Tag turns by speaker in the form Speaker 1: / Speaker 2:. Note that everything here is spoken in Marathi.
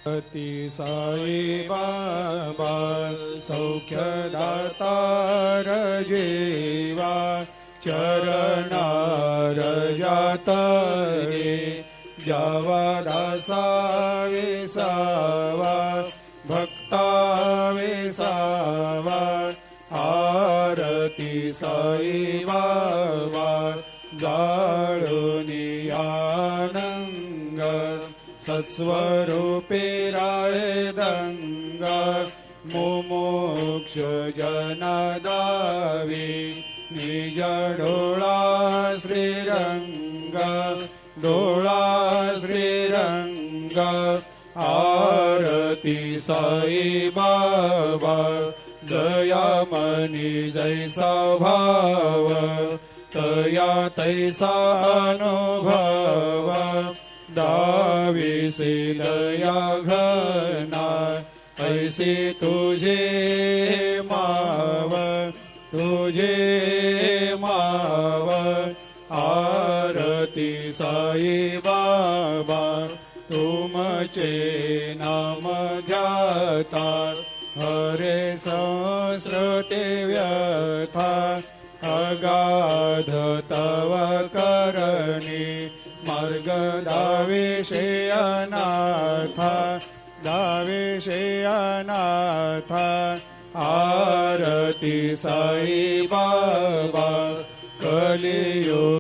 Speaker 1: ती साई बाबा सौख्यदातार जीवा चरणार जातरे जावा दासा विसावा भक्ता विसावा आरती साई बाबा जाळुनी आनंग सत्स्वरूपे राय दंग मुमुक्ष जनदावी निज डोळा श्रीरंग डोळा श्रीरंग आरती साई बाबा दयामनी जैसा भाव तया तैसा अनुभव दाविसे दया घना ऐसे तुझे माव आरती साई बाबा तुमचे नाम ध्याता हरे संस्कृते व्यथा अगाध तव करणी मार्ग दाविषे अनाथ आरती साई बाबा कलियुग